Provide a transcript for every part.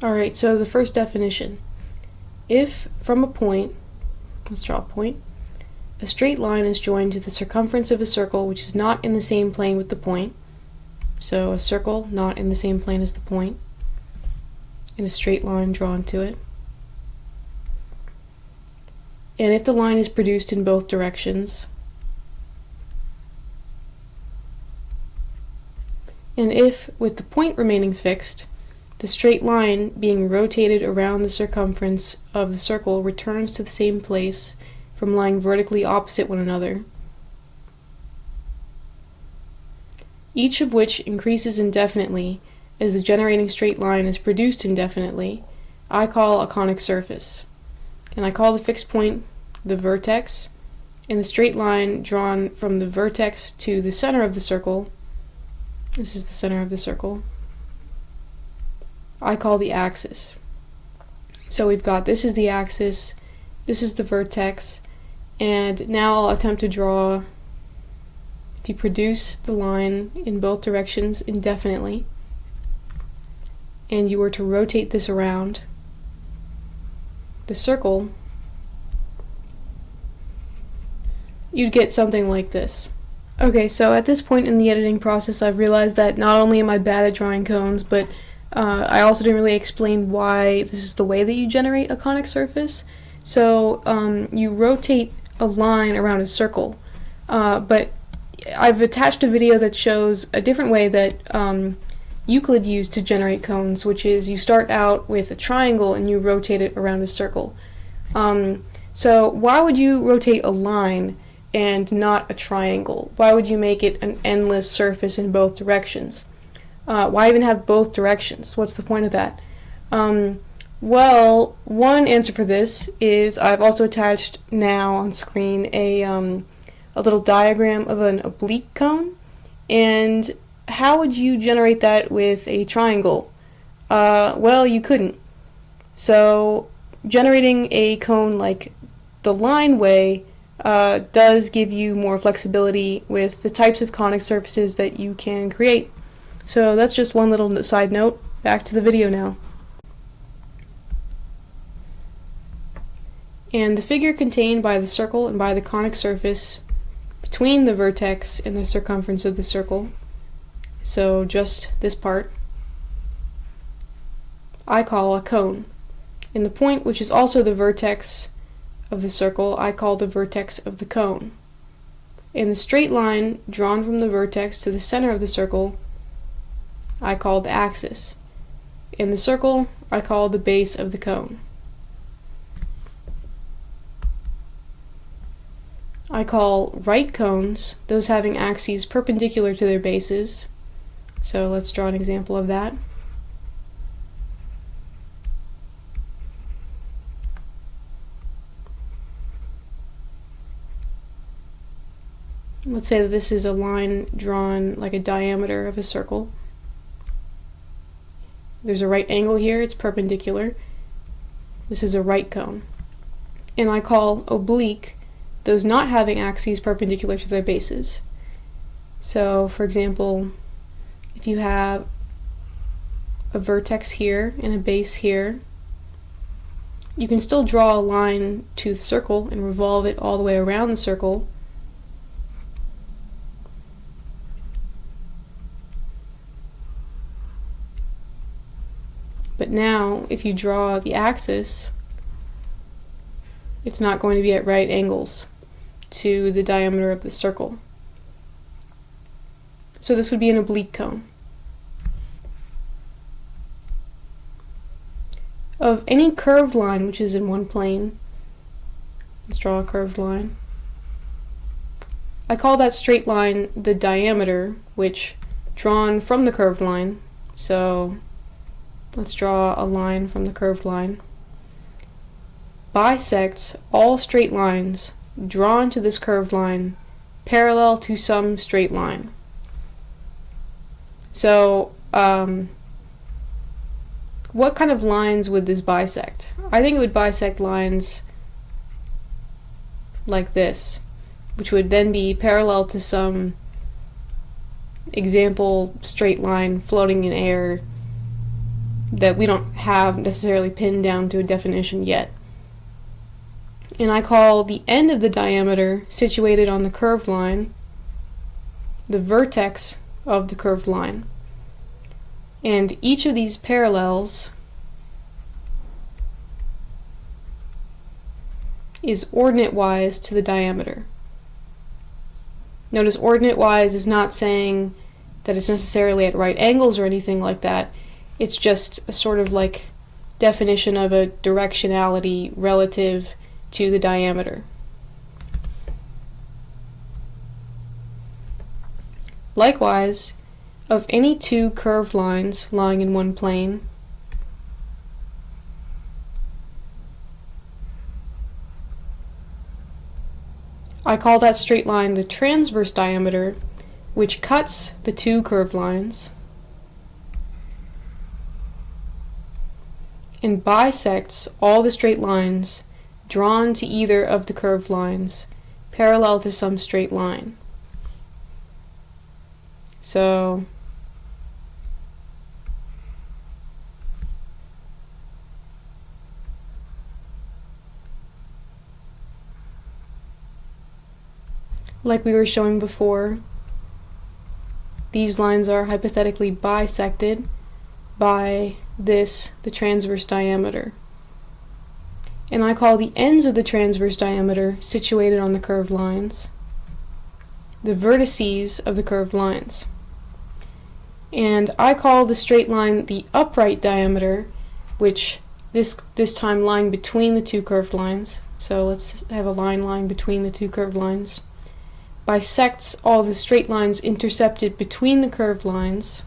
Alright, so the first definition. If from a point, let's draw a point, a straight line is joined to the circumference of a circle which is not in the same plane with the point, so a circle not in the same plane as the point, and a straight line drawn to it, and if the line is produced in both directions, and if, with the point remaining fixed, the straight line being rotated around the circumference of the circle returns to the same place from lying vertically opposite one another, each of which increases indefinitely as the generating straight line is produced indefinitely, I call a conic surface. And I call the fixed point the vertex, and the straight line drawn from the vertex to the center of the circle, this is the center of the circle, I call the axis. So we've got, this is the axis, this is the vertex, and now I'll attempt to draw, if you produce the line in both directions indefinitely, and you were to rotate this around the circle, you'd get something like this. Okay, so at this point in the editing process I've realized that not only am I bad at drawing cones, but I also didn't really explain why this is the way that you generate a conic surface. So you rotate a line around a circle, but I've attached a video that shows a different way that Euclid used to generate cones, which is you start out with a triangle and you rotate it around a circle. So why would you rotate a line and not a triangle? Why would you make it an endless surface in both directions? Why even have both directions? What's the point of that? Well, one answer for this is I've also attached now on screen a little diagram of an oblique cone, and how would you generate that with a triangle? Well, you couldn't. So generating a cone like the line way does give you more flexibility with the types of conic surfaces that you can create. So that's just one little side note. Back to the video now. And the figure contained by the circle and by the conic surface between the vertex and the circumference of the circle, so just this part, I call a cone. And the point, which is also the vertex of the circle, I call the vertex of the cone. And the straight line drawn from the vertex to the center of the circle, I call the axis. In the circle, I call the base of the cone. I call right cones those having axes perpendicular to their bases. So let's draw an example of that. Let's say that this is a line drawn like a diameter of a circle. There's a right angle here, it's perpendicular. This is a right cone. And I call oblique those not having axes perpendicular to their bases. So, for example, if you have a vertex here and a base here, you can still draw a line to the circle and revolve it all the way around the circle. But now, if you draw the axis, it's not going to be at right angles to the diameter of the circle. So this would be an oblique cone. Of any curved line which is in one plane, let's draw a curved line, I call that straight line the diameter, which, drawn from the curved line, so let's draw a line from the curved line, bisects all straight lines drawn to this curved line parallel to some straight line. So, what kind of lines would this bisect? I think it would bisect lines like this, which would then be parallel to some example straight line floating in air that we don't have necessarily pinned down to a definition yet. And I call the end of the diameter situated on the curved line the vertex of the curved line. And each of these parallels is ordinate-wise to the diameter. Notice ordinate-wise is not saying that it's necessarily at right angles or anything like that. It's just a sort of like definition of a directionality relative to the diameter. Likewise, of any two curved lines lying in one plane, I call that straight line the transverse diameter, which cuts the two curved lines and bisects all the straight lines drawn to either of the curved lines parallel to some straight line. So like we were showing before, these lines are hypothetically bisected by this, the transverse diameter. And I call the ends of the transverse diameter situated on the curved lines the vertices of the curved lines. And I call the straight line the upright diameter, which this time lying between the two curved lines. So let's have a line lying between the two curved lines. Bisects all the straight lines intercepted between the curved lines.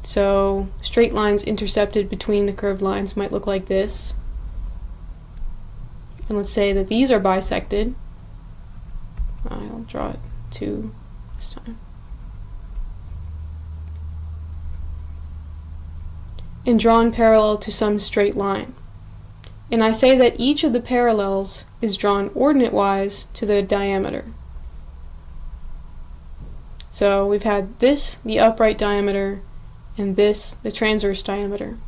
So straight lines intercepted between the curved lines might look like this. And let's say that these are bisected. I'll draw it two this time. And drawn parallel to some straight line. And I say that each of the parallels is drawn ordinate-wise to the diameter. So we've had this, the upright diameter, and this, the transverse diameter.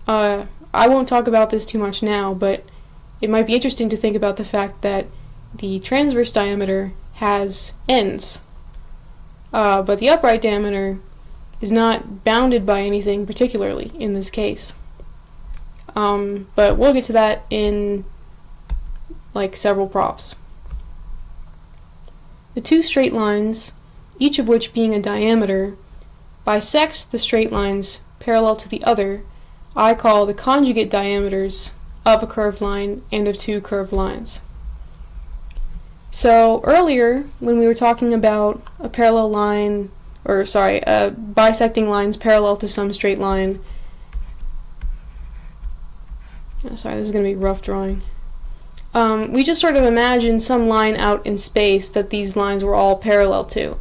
I won't talk about this too much now, but it might be interesting to think about the fact that the transverse diameter has ends, but the upright diameter is not bounded by anything particularly in this case. But we'll get to that in like several props. The two straight lines, each of which being a diameter, bisects the straight lines parallel to the other, I call the conjugate diameters of a curved line and of two curved lines. So earlier, when we were talking about a parallel line, bisecting lines parallel to some straight line, sorry, this is going to be rough drawing. We just sort of imagined some line out in space that these lines were all parallel to.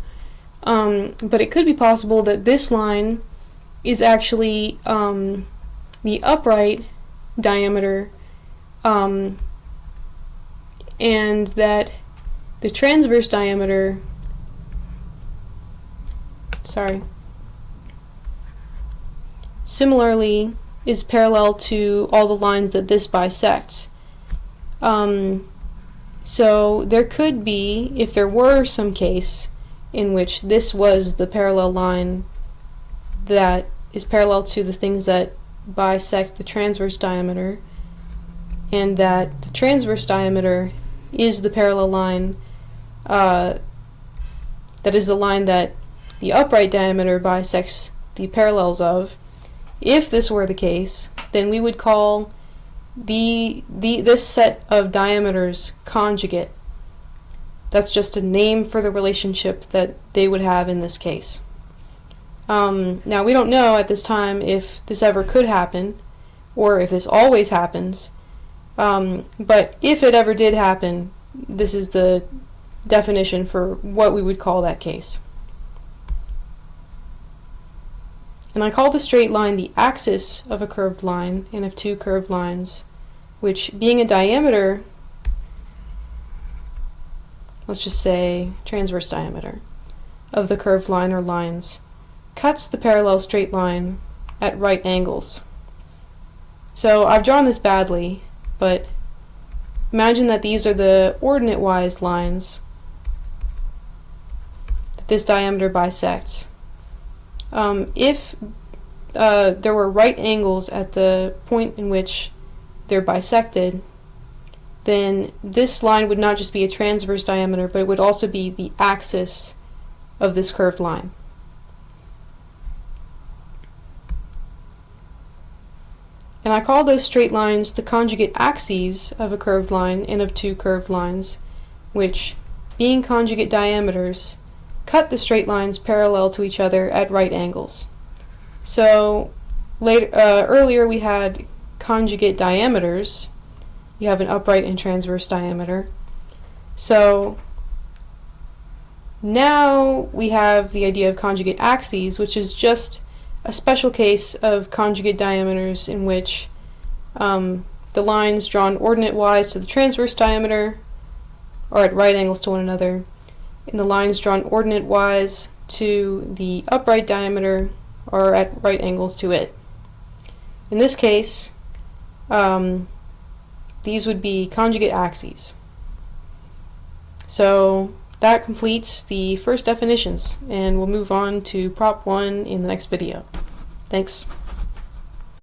But it could be possible that this line is actually the upright diameter, and that the transverse diameter, similarly is parallel to all the lines that this bisects. So there could be, if there were some case in which this was the parallel line that is parallel to the things that bisect the transverse diameter, and that the transverse diameter is the parallel line, that is the line that the upright diameter bisects the parallels of. If this were the case, then we would call this set of diameters conjugate. That's just a name for the relationship that they would have in this case. Now we don't know at this time if this ever could happen, or if this always happens, but if it ever did happen, this is the definition for what we would call that case. And I call the straight line the axis of a curved line and of two curved lines, which, being a diameter, let's just say transverse diameter, of the curved line or lines, cuts the parallel straight line at right angles. So I've drawn this badly, but imagine that these are the ordinate-wise lines that this diameter bisects. If there were right angles at the point in which they're bisected, then this line would not just be a transverse diameter, but it would also be the axis of this curved line. And I call those straight lines the conjugate axes of a curved line and of two curved lines, which, being conjugate diameters, cut the straight lines parallel to each other at right angles. So earlier we had conjugate diameters. You have an upright and transverse diameter. So now we have the idea of conjugate axes, which is just a special case of conjugate diameters in which the lines drawn ordinate-wise to the transverse diameter are at right angles to one another, and the lines drawn ordinate-wise to the upright diameter are at right angles to it. In this case, these would be conjugate axes. So that completes the first definitions, and we'll move on to Prop 1 in the next video. Thanks.